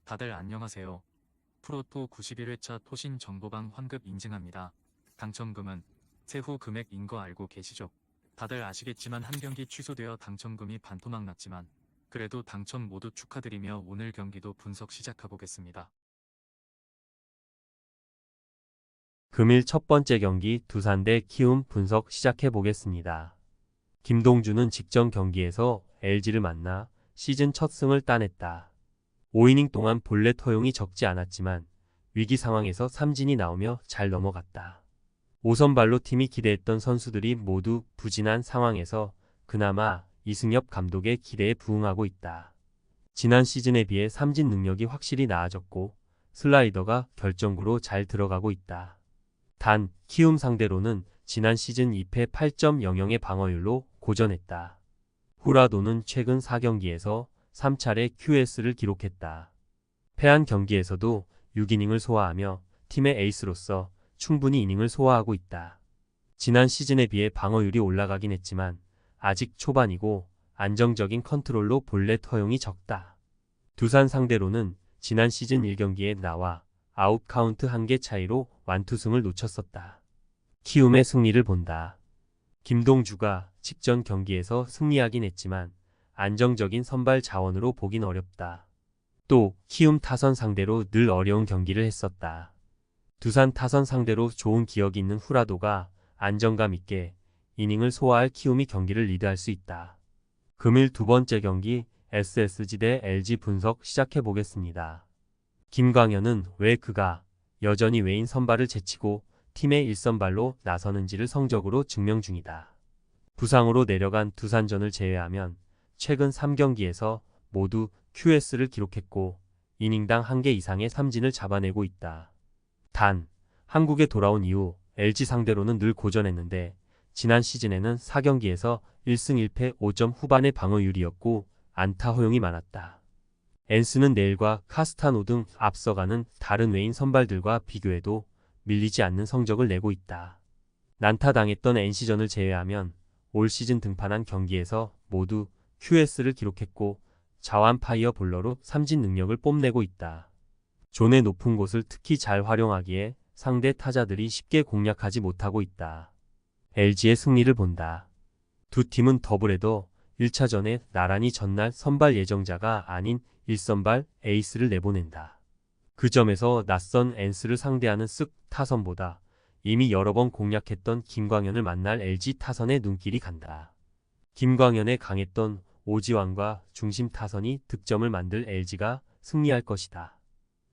다들 안녕하세요. 프로토 91회차 토신 정보방 환급 인증합니다. 당첨금은 세후 금액인 거 알고 계시죠? 다들 아시겠지만 한 경기 취소되어 당첨금이 반토막 났지만 그래도 당첨 모두 축하드리며 오늘 경기도 분석 시작해보겠습니다. 금일 첫 번째 경기 두산 대 키움 분석 시작해 보겠습니다. 김동주는 직전 경기에서 LG를 만나 시즌 첫 승을 따냈다. 5이닝 동안 볼넷 허용이 적지 않았지만 위기 상황에서 삼진이 나오며 잘 넘어갔다. 5선발로 팀이 기대했던 선수들이 모두 부진한 상황에서 그나마 이승엽 감독의 기대에 부응하고 있다. 지난 시즌에 비해 삼진 능력이 확실히 나아졌고 슬라이더가 결정구로 잘 들어가고 있다. 단, 키움 상대로는 지난 시즌 2패 8.00의 방어율로 고전했다. 후라도는 최근 4경기에서 3차례 QS를 기록했다. 패한 경기에서도 6이닝을 소화하며 팀의 에이스로서 충분히 이닝을 소화하고 있다. 지난 시즌에 비해 방어율이 올라가긴 했지만 아직 초반이고 안정적인 컨트롤로 볼넷 허용이 적다. 두산 상대로는 지난 시즌 1경기에 나와 아웃 카운트 1개 차이로 완투승을 놓쳤었다. 키움의 승리를 본다. 김동주가 직전 경기에서 승리하긴 했지만 안정적인 선발 자원으로 보긴 어렵다. 또 키움 타선 상대로 늘 어려운 경기를 했었다. 두산 타선 상대로 좋은 기억이 있는 후라도가 안정감 있게 이닝을 소화할 키움이 경기를 리드할 수 있다. 금일 두 번째 경기 SSG 대 LG 분석 시작해 보겠습니다. 김광현은 왜 그가 여전히 외인 선발을 제치고 팀의 1선발로 나서는지를 성적으로 증명 중이다. 부상으로 내려간 두산전을 제외하면 최근 3경기에서 모두 QS를 기록했고 이닝당 1개 이상의 삼진을 잡아내고 있다. 단, 한국에 돌아온 이후 LG 상대로는 늘 고전했는데 지난 시즌에는 4경기에서 1승 1패 5점 후반의 방어율이었고 안타 허용이 많았다. 엔스는 내일과 카스타노 등 앞서가는 다른 외인 선발들과 비교해도 밀리지 않는 성적을 내고 있다. 난타당했던 NC전을 제외하면 올 시즌 등판한 경기에서 모두 QS를 기록했고 자완 파이어 볼러로 삼진 능력을 뽐내고 있다. 존의 높은 곳을 특히 잘 활용하기에 상대 타자들이 쉽게 공략하지 못하고 있다. LG의 승리를 본다. 두 팀은 더블헤더 1차전에 나란히 전날 선발 예정자가 아닌 1선발 에이스를 내보낸다. 그 점에서 낯선 엔스를 상대하는 쓱 타선보다 이미 여러 번 공략했던 김광현을 만날 LG 타선의 눈길이 간다. 김광현의 강했던 오지환과 중심 타선이 득점을 만들 LG가 승리할 것이다.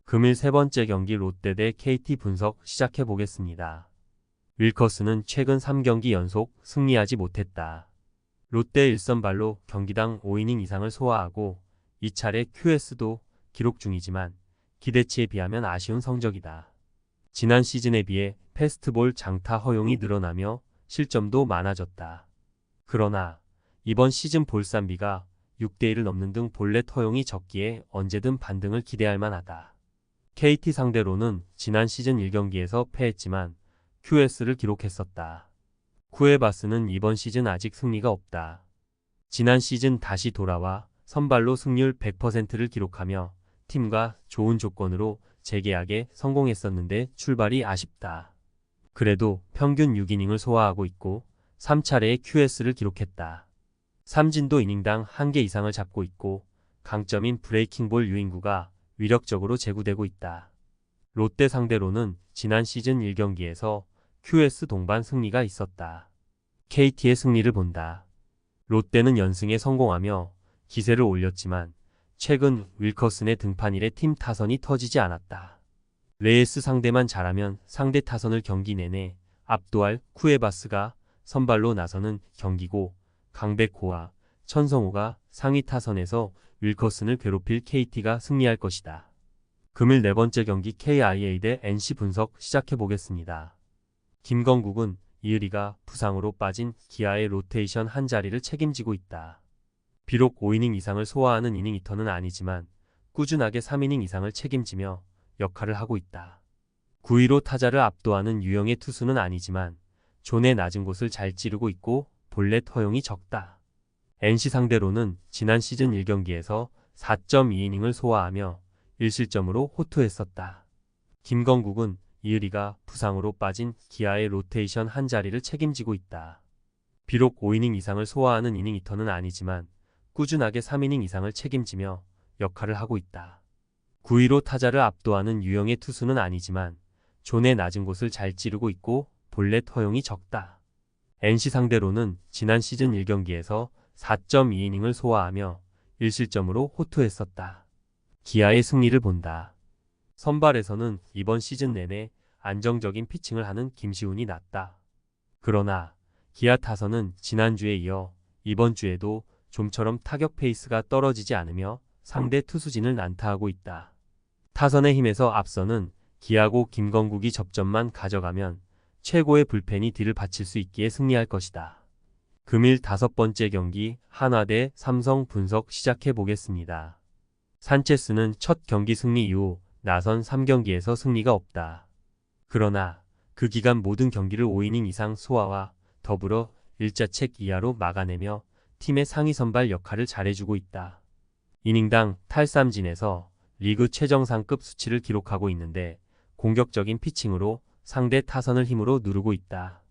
금일 세 번째 경기 롯데 대 KT 분석 시작해 보겠습니다. 윌커스는 최근 3경기 연속 승리하지 못했다. 롯데 1선발로 경기당 5이닝 이상을 소화하고 2차례 QS도 기록 중이지만 기대치에 비하면 아쉬운 성적이다. 지난 시즌에 비해 패스트볼 장타 허용이 늘어나며 실점도 많아졌다. 그러나 이번 시즌 볼쌈비가 6대1을 넘는 등 볼넷 허용이 적기에 언제든 반등을 기대할 만하다. KT 상대로는 지난 시즌 1경기에서 패했지만 QS를 기록했었다. 쿠에바스는 이번 시즌 아직 승리가 없다. 지난 시즌 다시 돌아와 선발로 승률 100%를 기록하며 팀과 좋은 조건으로 재계약에 성공했었는데 출발이 아쉽다. 그래도 평균 6이닝을 소화하고 있고 3차례의 QS를 기록했다. 삼진도 이닝당 1개 이상을 잡고 있고 강점인 브레이킹볼 유인구가 위력적으로 제구되고 있다. 롯데 상대로는 지난 시즌 1경기에서 QS 동반 승리가 있었다. KT의 승리를 본다. 롯데는 연승에 성공하며 기세를 올렸지만 최근 윌커슨의 등판 이래 팀 타선이 터지지 않았다. 레이스 상대만 잘하면 상대 타선을 경기 내내 압도할 쿠에바스가 선발로 나서는 경기고 강백호와 천성호가 상위 타선에서 윌커슨을 괴롭힐 KT가 승리할 것이다. 금일 네 번째 경기 KIA 대 NC 분석 시작해 보겠습니다. 김건국은 이의리가 부상으로 빠진 기아의 로테이션 한 자리를 책임지고 있다. 비록 5이닝 이상을 소화하는 이닝 히터는 아니지만 꾸준하게 3이닝 이상을 책임지며 역할을 하고 있다. 9위로 타자를 압도하는 유형의 투수는 아니지만 존의 낮은 곳을 잘 찌르고 있고 볼넷 허용이 적다. NC 상대로는 지난 시즌 1경기에서 4.2이닝을 소화하며 1실점으로 호투했었다. 김건국은 이을이가 부상으로 빠진 기아의 로테이션 한 자리를 책임지고 있다. 비록 5이닝 이상을 소화하는 이닝 히터는 아니지만 꾸준하게 3이닝 이상을 책임지며 역할을 하고 있다. 9위로 타자를 압도하는 유형의 투수는 아니지만 존의 낮은 곳을 잘 찌르고 있고 볼넷 허용이 적다. NC 상대로는 지난 시즌 1경기에서 4.2이닝을 소화하며 1실점으로 호투했었다. 기아의 승리를 본다. 선발에서는 이번 시즌 내내 안정적인 피칭을 하는 김시훈이 났다. 그러나 기아 타선은 지난주에 이어 이번 주에도 좀처럼 타격 페이스가 떨어지지 않으며 상대 투수진을 난타하고 있다. 타선의 힘에서 앞서는 기아고 김건국이 접점만 가져가면 최고의 불펜이 뒤를 받칠 수 있기에 승리할 것이다. 금일 5번째 경기 한화 대 삼성 분석 시작해 보겠습니다. 산체스는 첫 경기 승리 이후 나선 3경기에서 승리가 없다. 그러나 그 기간 모든 경기를 5이닝 이상 소화와 더불어 일자책 이하로 막아내며 팀의 상위 선발 역할을 잘해주고 있다. 이닝당 탈삼진에서 리그 최정상급 수치를 기록하고 있는데 공격적인 피칭으로 상대 타선을 힘으로 누르고 있다.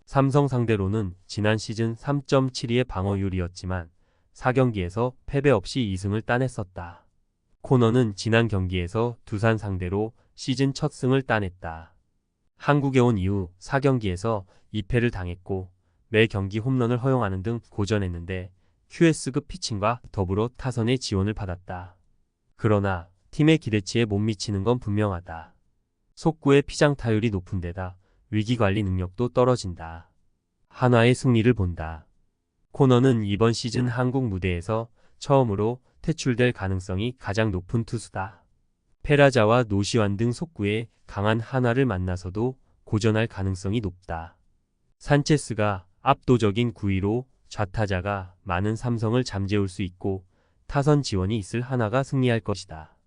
삼성 상대로는 지난 시즌 3.72의 방어율이었지만 4경기에서 패배 없이 2승을 따냈었다. 코너는 지난 경기에서 두산 상대로 시즌 첫 승을 따냈다. 한국에 온 이후 4경기에서 2패를 당했고 매 경기 홈런을 허용하는 등 고전했는데 QS급 피칭과 더불어 타선의 지원을 받았다. 그러나 팀의 기대치에 못 미치는 건 분명하다. 속구의 피장 타율이 높은 데다 위기관리 능력도 떨어진다. 한화의 승리를 본다. 코너는 이번 시즌 한국 무대에서 처음으로 퇴출될 가능성이 가장 높은 투수다. 페라자와 노시환 등 속구에 강한 한화를 만나서도 고전할 가능성이 높다. 산체스가 압도적인 9위로 좌타자가 많은 삼성을 잠재울 수 있고 타선 지원이 있을 한화가 승리할 것이다.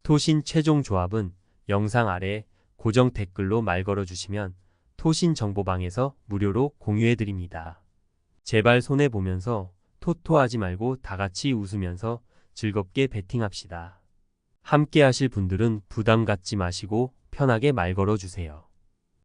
토신 최종 조합은 영상 아래 고정 댓글로 말 걸어주시면 토신 정보방에서 무료로 공유해드립니다. 제발 손해보면서 토토하지 말고 다같이 웃으면서 즐겁게 베팅합시다. 함께 하실 분들은 부담 갖지 마시고 편하게 말 걸어주세요.